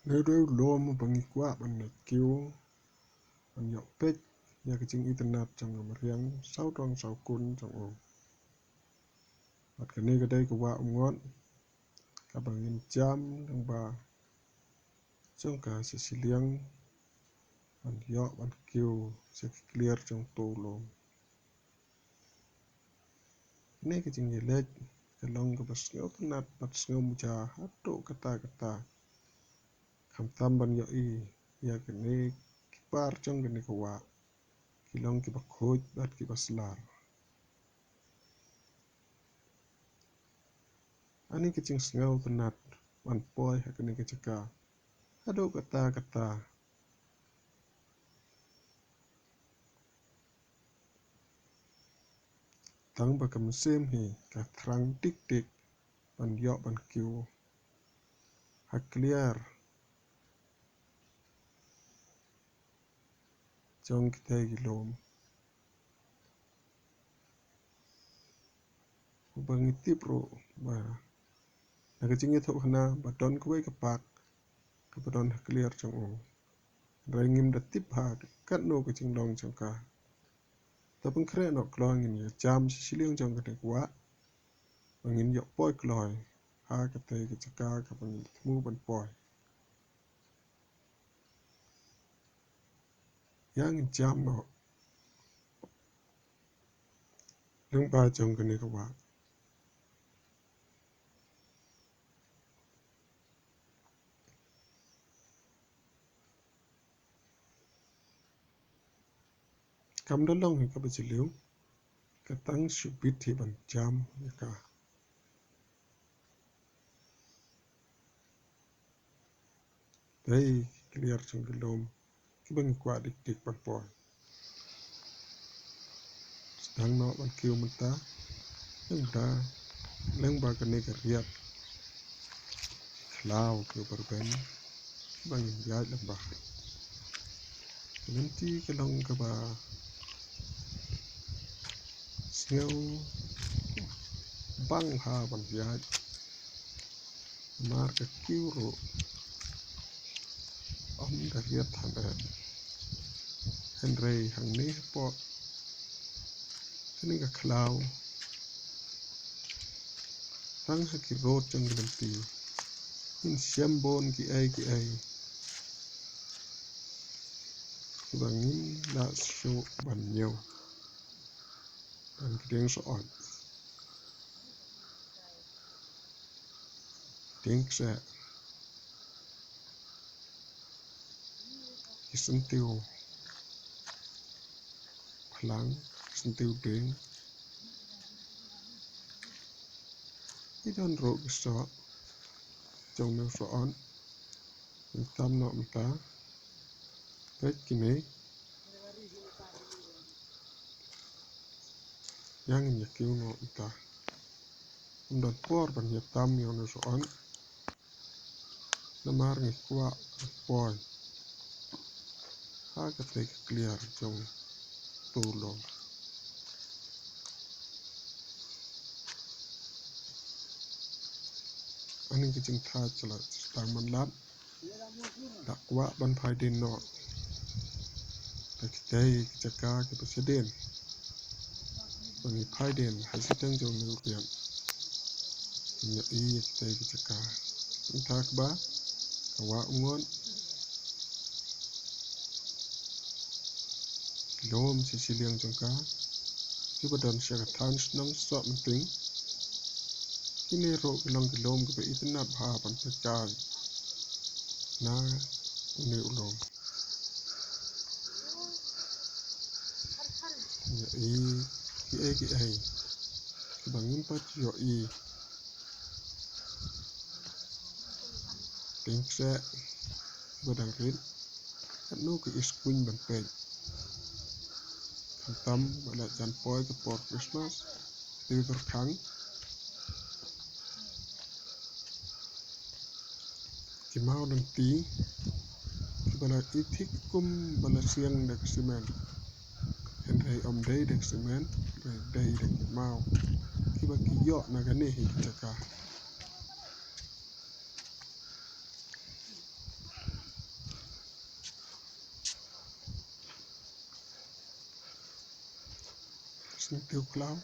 Nếu đối lom bằng quá bằng này kêu bằng nhọ pek ya cái jing itynnad trong ngầm riang sáu trong sáu côn trong ổ mặt cái này cái đây của wa ngon các bằng in jam trong ba trong cả Sicilian bằng nhọ bằng kêu sẽ clear trong tô lom này cái jing lek cái long cái bas ngau itynnad bas ngau muja hato kata kham tam bằng nhọ ya cái này kibar trong cái này của wa kilong ki bakhoj bat ki baslar ani ki ching ngau itynnad man poi hakani ki chaka ado kata tang ba kam sem hi ka thrang tik ban yo ban kiu ha clear chong ki te gi lom bang tipro ba na ka ching tho khana ba don ko ka pak ka ba don ha clear chong o rangim da tip ha kat no ka ching long chong ka ta pun kre no klong in ya jam Sicilian chong ka te wa bangin yo poi kloi ha ka te ki chaka ka bang mu ban poi yang in jam no lung ba chong ka ni ka wa kam da long ka ba chi liu ka tang shu bit thi ban jam ya ka dei clear chung ki lom ki bang kwa dik ban poi stang no ban kiu man ta leng da leng ba ka ne ka riat lao ki bar ben bang ya lam ba nanti ka long ka ba sneu bang ha ban ya mar ka kiu ro om da riat han Henry hang ni po ini ka klau tang ha ki road trong cái ti in siambon ki ai ki bangin la show ban nhiều ban ki deng so on deng sa isentiu phlang isentiu deng idon ro so trong no so on tam no mta pek kini yang in yakiu no mta don por ban ya tam no so on namar ni kwa poi ha ka te clear trong tu lo ani ki ching tha chala tang man lat dak wa ban phai din no ta ki te ki chaka ki presiden bang i phai den ha sitang jong nu rian nya i ki te ki chaka ching tha ba ka wa ngon lom Sicilian chong ka ki ba don sha ka than nang so man ting kini ro long ki lom ki ba itynnad ha ban pa chai na ne ulom ya ki ai ki bangin pa yo ting se ba dang rin at no ki is queen ban pe tam ba la jan poi ka por Christmas ti tor khang ki mau dan ti ki ba la ithik kum ba la siang dak simen Henry om dei dak simen dei dak mau ki ba ki yo na ga ne hi chaka sentiu clau.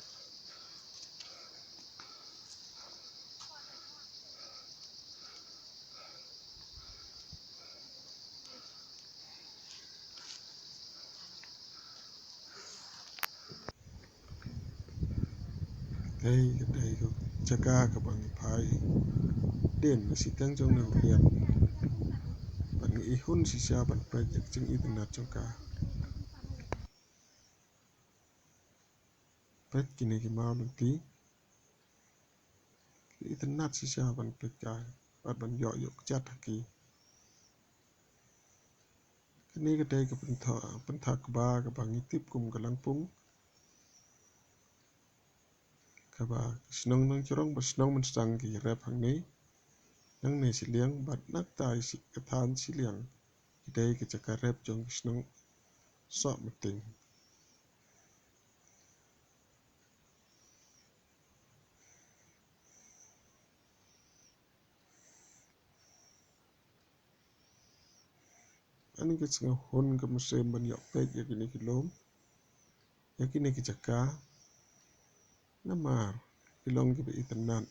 Đây có jaga ka bang pai den si tang jong nang riat ban i hun si sia ban project jing itynnad jong ka pet kini ki mau nanti itynnad si sia ban pet ka ban yo chat ki kini ka dai ka pen tha ka ba ka bang i tip kum ka lang pung ka ba snong nang chorong ba snong mynsang ki rep hang ni nang ne si liang bat nak tai si ka than si liang dai ka chaka rep jong snong so mating ani ka singa hun ka musem ban yo pet ya kini ki lom ya kini ki chaka namar ilong ki itynnad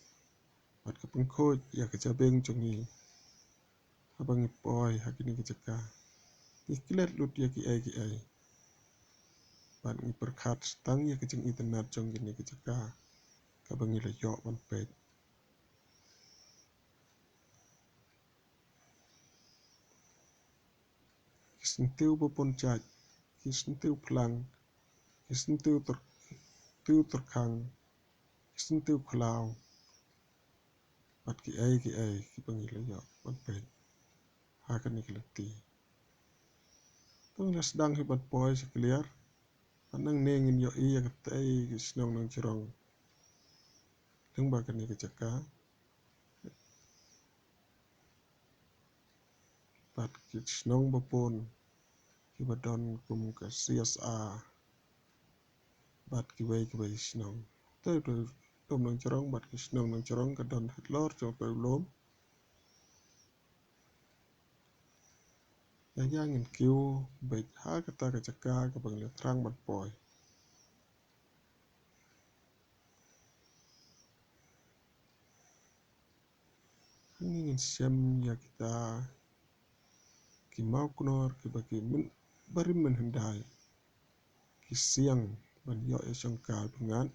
bat ka pengkhoj ya ka jabeng jongi habang ipoy hakini ki chaka iklet lut ya ki ai bat ngi perkhat stang ya ki jing itynnad jong kini ki chaka ka bangi la yo ban pet kisentiu bopon chaj kisentiu plang kisentiu terkang kisentiu klau bat ki ai ki bangi la yo ban pet hakani ki lati pang la sedang hi bat poy sekaliar anang nengin yo iya ka tai ki snong nang chorong leng ba kani ki chaka bat ki snong bopon ki badon kum ka CSA bat ki wei snong tai tom nang chorong bat ki snong nang chorong ka don lor chong tai lom yang in kiu bet ha ka ta ka chaka ka bang le trang bat poy hangin sem ya kita ki mau knor ki bagi bari men hendai ki siang ban yo e song kal pengan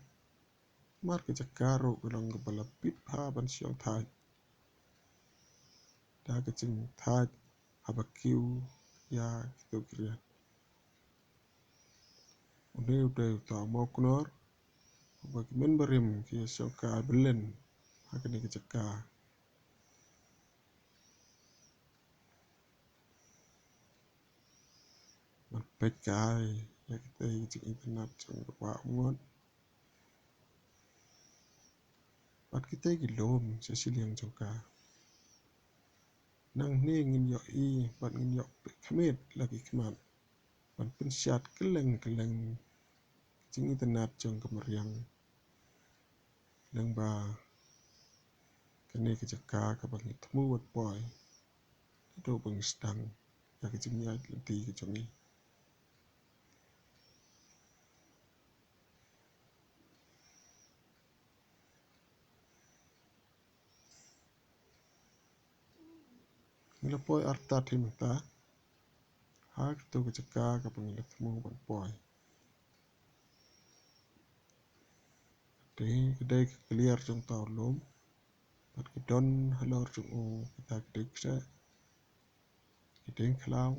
mar ki chakaro ulong ka bala pit ha ban siang thai da ka ching thai habakiu ya kitu kriat uneu te ta mau knor bagi men barim ki song kal belen hakani ki chaka man pet kai ya kita jing itynnad jong wa ngon bat kita ki lom se siliang jong ka nang ne ngin yo i bat ngin yo khamet lagi khmat ban pen syat keleng jing itynnad jong kamariang leng ba kani ki chaka ka bang thmu wat poy do bang stang ya ki jing ya ti ki jongi ngila poy arta thim ta ha to ki chaka ka bang la thmu ban poy te kedai clear jong taw lom bat ki don halor jong o kita kedai ksa ki deng klau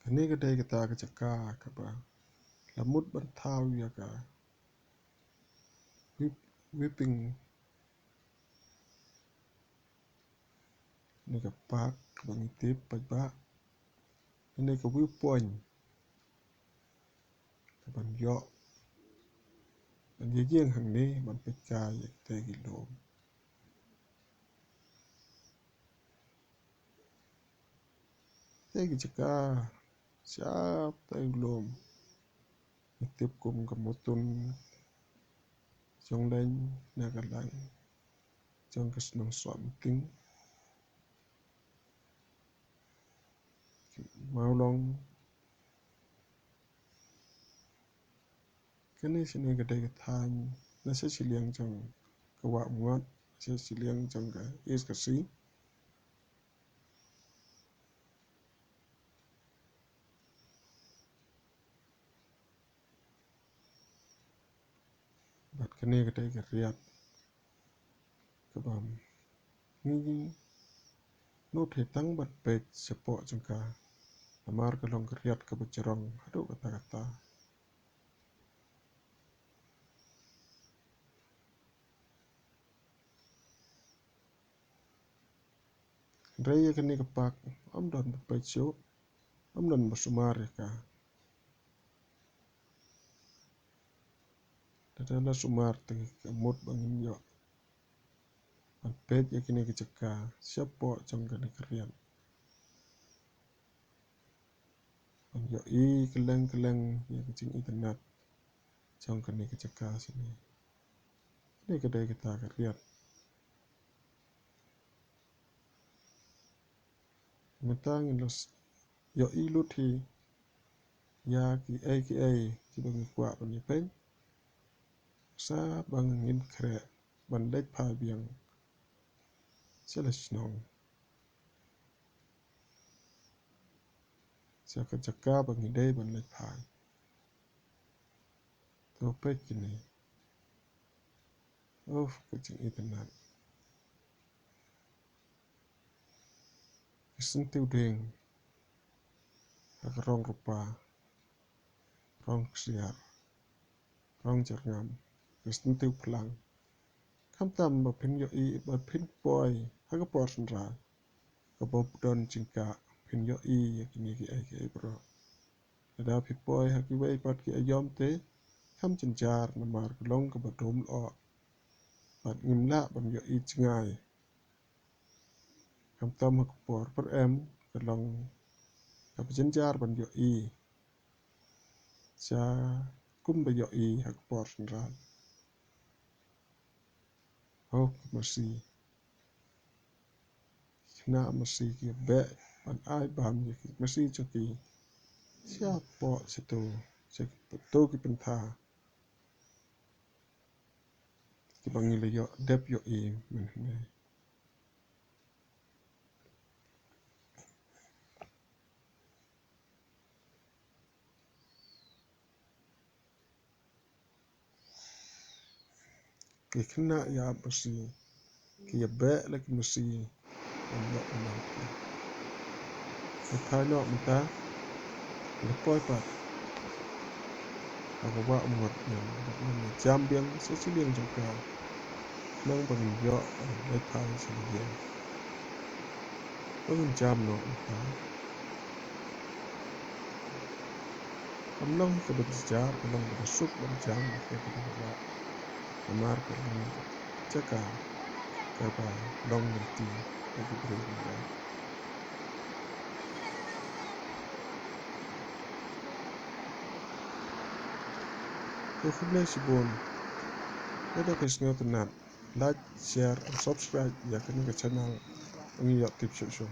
kani kedai kita ka chaka ka ba lamut ban thau ya ka whipping ni ka pak bang tip pa ba ni ka wi point ka ban yo ban ye gieng hang ni ban pe ka ya te ki lom te ki chaka siap te lom tip kum ka mutun trong lên nhà cái lạnh trong cái nông soạn tính mau long cái này sẽ nên cái đây cái than nó sẽ chỉ liang trong cái quả ngót sẽ chỉ liang trong cái is cái xí bật cái này cái đây cái riết cái bầm nghĩ nốt hệ tăng bật bệt support trong cả amar cái long cái riết cái bật cerong aduh kata-kata raya cái này cái pak om don bật bệt show om don bersumar ka adalah sumar teng kamut bangin yo an pet ya kini keceka siapa trong cái kerian an yo keleng ya kecing itynnad trong cái keceka sini ini kedai kita kerian mentang los yo lut hi ya ki ki bang kwa ban pen sa bangin kre ban dai pa biang selesnong sa keceka bang dai ban dai pa to pet kini of kecing itynnad sentiu ding rong rupa rong siar rong jarngam sentiu pelang kam tam ba pin yo ba pin boy ha ka por ra ka bob don jingka pin yo ya kini ki bro ada pi boy ha ki wei pat ki ayom te kam jenjar namar long ka badom lo pat ngimla ban yo cngai kam tam ha por per em ka long ka jenjar ban yo cha kum ba yo ha ka por ra oh masih na masih ki be ban ai bam ki masih choki siapa situ betul ki pentha ki bangil yo dep yo men ki kena ya masih ki be lagi masih Allah Thano menta lepoi pat aku buat umur yang jam biang sesiling juga nang bagi yo lepai sesiling pun jam no menta kamlong ke berjar kamlong besuk berjam ke berjam amar ke jaga kaba long nanti bagi beri Hopefully sibon. Ada kesnya tenat. Like, share, and subscribe ya ke channel. Ini ya tips show.